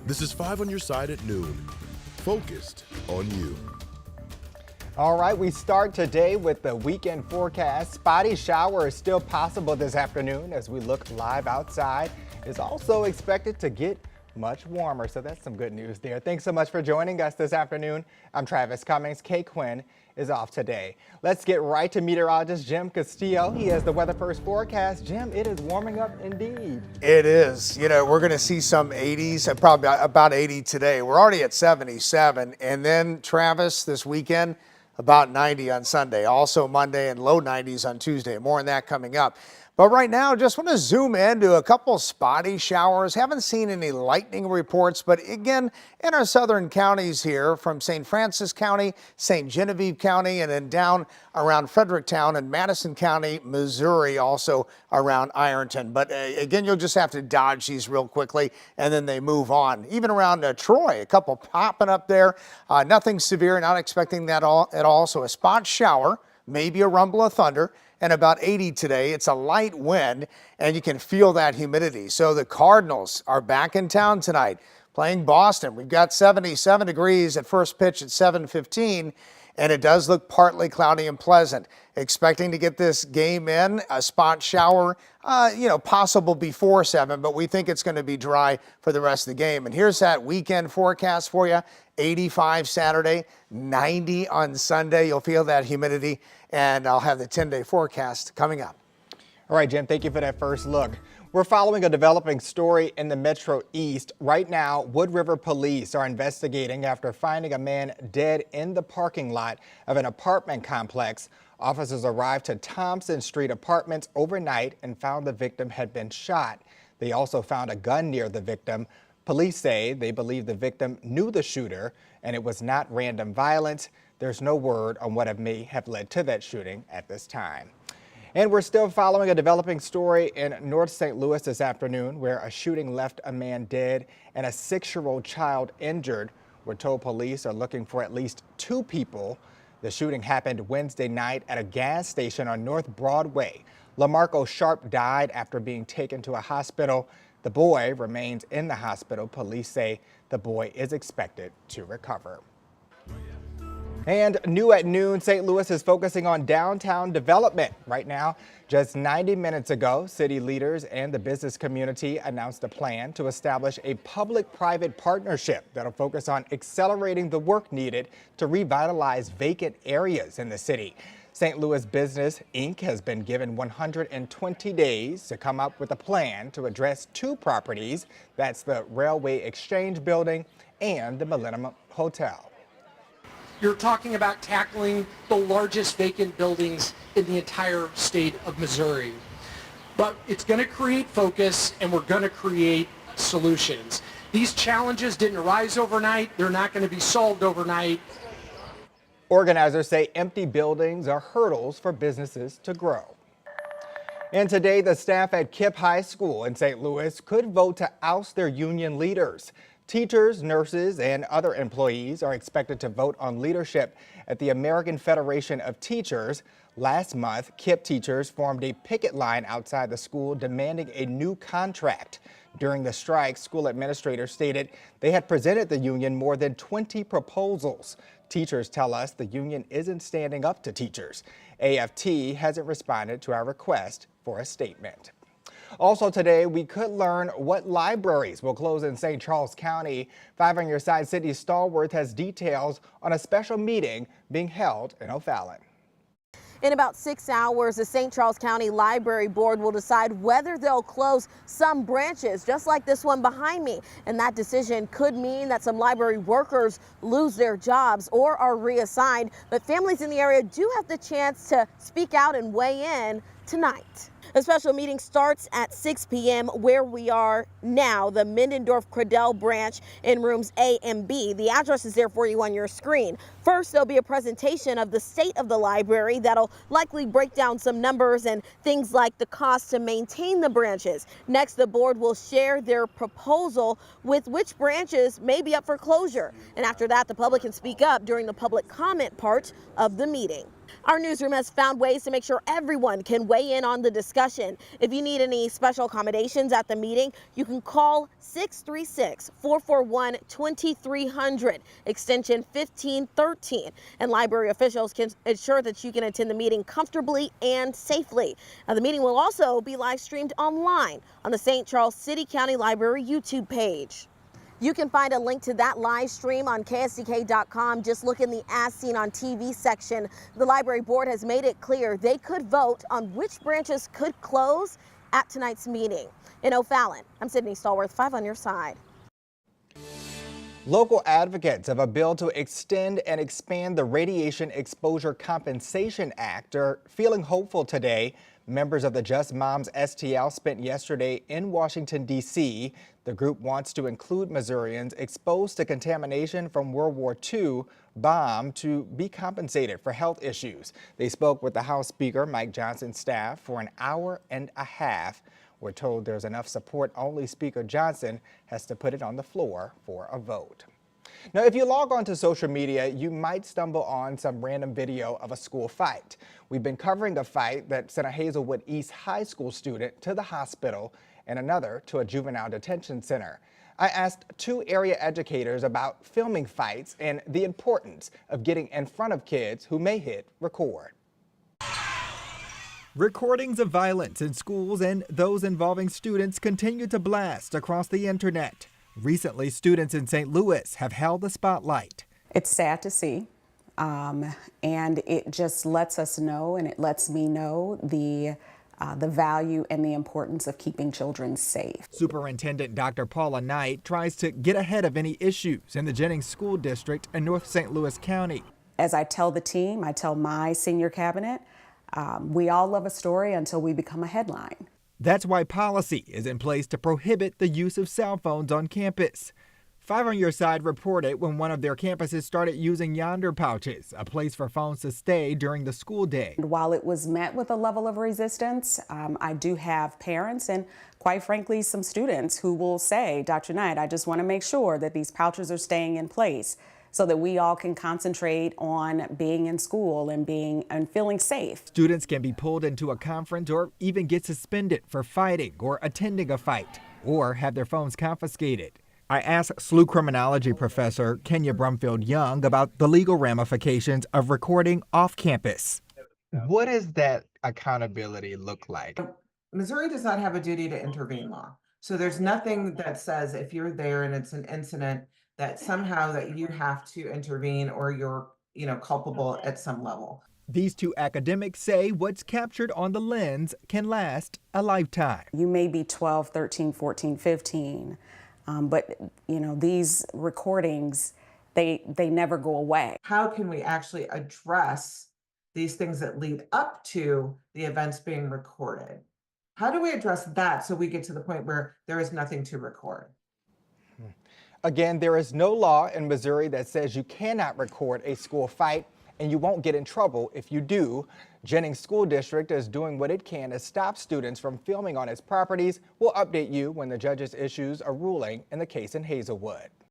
This is 5 on your side at noon. Focused on you. All right, we start today with the weekend forecast. Spotty showers still possible this afternoon as we look live outside. It's also expected to get much warmer, so that's some good news there. Thanks so much for joining us this afternoon. I'm Travis Cummings. Kay Quinn is off today. Let's get right to meteorologist Jim Castillo. He has the weather first forecast. Jim, it is warming up indeed. It is. You know, we're going to see some 80s, probably about 80 today. We're already at 77. And then, Travis, this weekend, about 90 on Sunday. Also Monday and low 90s on Tuesday. More on that coming up. But right now, just want to zoom in to a couple spotty showers. Haven't seen any lightning reports, but again, in our southern counties here from St. Francis County, St. Genevieve County, and then down around Fredericktown and Madison County, Missouri, also around Ironton. But again, you'll just have to dodge these real quickly, and then they move on. Even around Troy, a couple popping up there. Nothing severe, not expecting that at all. So a spot shower, maybe a rumble of thunder. And about 80 today. It's a light wind, and you can feel that humidity. So the Cardinals are back in town tonight, playing Boston. We've got 77 degrees at first pitch at 7:15, and it does look partly cloudy and pleasant. Expecting to get this game in, a spot shower, possible before 7, but we think it's going to be dry for the rest of the game. And here's that weekend forecast for you. 85 Saturday, 90 on Sunday. You'll feel that humidity, and I'll have the 10-day forecast coming up. All right, Jim, thank you for that first look. We're following a developing story in the Metro East. Right now, Wood River police are investigating after finding a man dead in the parking lot of an apartment complex. Officers arrived to Thompson Street Apartments overnight and found the victim had been shot. They also found a gun near the victim. Police say they believe the victim knew the shooter and it was not random violence. There's no word on what may have led to that shooting at this time. And we're still following a developing story in North St. Louis this afternoon where a shooting left a man dead and a 6-year-old child injured. We're told police are looking for at least 2 people. The shooting happened Wednesday night at a gas station on North Broadway. LaMarco Sharp died after being taken to a hospital. The boy remains in the hospital. Police say the boy is expected to recover. And new at noon, St. Louis is focusing on downtown development. Right now, just 90 minutes ago, city leaders and the business community announced a plan to establish a public-private partnership that'll focus on accelerating the work needed to revitalize vacant areas in the city. St. Louis Business, Inc. has been given 120 days to come up with a plan to address 2 properties. That's the Railway Exchange Building and the Millennium Hotel. You're talking about tackling the largest vacant buildings in the entire state of Missouri. But it's going to create focus, and we're going to create solutions. These challenges didn't arise overnight. They're not going to be solved overnight. Organizers say empty buildings are hurdles for businesses to grow. And today, the staff at Kip High School in St. Louis could vote to oust their union leaders. Teachers, nurses, and other employees are expected to vote on leadership at the American Federation of Teachers. Last month, KIPP teachers formed a picket line outside the school demanding a new contract. During the strike, school administrators stated they had presented the union more than 20 proposals. Teachers tell us the union isn't standing up to teachers. AFT hasn't responded to our request for a statement. Also today, we could learn what libraries will close in St. Charles County. 5 on your side, Sydney Stallworth has details on a special meeting being held in O'Fallon. In about 6 hours, the St. Charles County Library Board will decide whether they'll close some branches, just like this one behind me. And that decision could mean that some library workers lose their jobs or are reassigned. But families in the area do have the chance to speak out and weigh in tonight. A special meeting starts at 6 p.m. where we are now, the Middendorf-Cradell branch in rooms A and B. The address is there for you on your screen. First, there'll be a presentation of the state of the library that'll likely break down some numbers and things like the cost to maintain the branches. Next, the board will share their proposal with which branches may be up for closure. And after that, the public can speak up during the public comment part of the meeting. Our newsroom has found ways to make sure everyone can weigh in on the discussion. If you need any special accommodations at the meeting, you can call 636-441-2300, extension 1513. And library officials can ensure that you can attend the meeting comfortably and safely. Now, the meeting will also be live streamed online on the St. Charles City County Library YouTube page. You can find a link to that live stream on KSDK.com. Just look in the As Seen on TV section. The library board has made it clear they could vote on which branches could close at tonight's meeting. In O'Fallon, I'm Sydney Stallworth, 5 on your side. Local advocates of a bill to extend and expand the Radiation Exposure Compensation Act are feeling hopeful today. Members of the Just Moms STL spent yesterday in Washington, D.C. The group wants to include Missourians exposed to contamination from World War II bomb to be compensated for health issues. They spoke with the House Speaker, Mike Johnson's staff, for an hour and a half. We're told there's enough support, only Speaker Johnson has to put it on the floor for a vote. Now, if you log on to social media, you might stumble on some random video of a school fight. We've been covering a fight that sent a Hazelwood East High School student to the hospital and another to a juvenile detention center. I asked 2 area educators about filming fights and the importance of getting in front of kids who may hit record. Recordings of violence in schools and those involving students continue to blast across the internet. Recently, students in St. Louis have held the spotlight. It's sad to see, and it just lets us know, and it lets me know the value and the importance of keeping children safe. Superintendent Dr. Paula Knight tries to get ahead of any issues in the Jennings School District in North St. Louis County. As I tell the team, I tell my senior cabinet, we all love a story until we become a headline. That's why policy is in place to prohibit the use of cell phones on campus. 5 on Your Side reported when one of their campuses started using Yonder pouches, a place for phones to stay during the school day. While it was met with a level of resistance, I do have parents and, quite frankly, some students who will say, Dr. Knight, I just want to make sure that these pouches are staying in place so that we all can concentrate on being in school and feeling safe. Students can be pulled into a conference or even get suspended for fighting or attending a fight, or have their phones confiscated. I asked SLU criminology professor Kenya Brumfield Young about the legal ramifications of recording off campus. What does that accountability look like? Missouri does not have a duty to intervene law. So there's nothing that says if you're there and it's an incident that somehow that you have to intervene or you're, culpable at some level. These 2 academics say what's captured on the lens can last a lifetime. You may be 12, 13, 14, 15, but these recordings, they never go away. How can we actually address these things that lead up to the events being recorded? How do we address that so we get to the point where there is nothing to record? Again, there is no law in Missouri that says you cannot record a school fight, and you won't get in trouble if you do. Jennings School District is doing what it can to stop students from filming on its properties. We'll update you when the judges issues a ruling in the case in Hazelwood.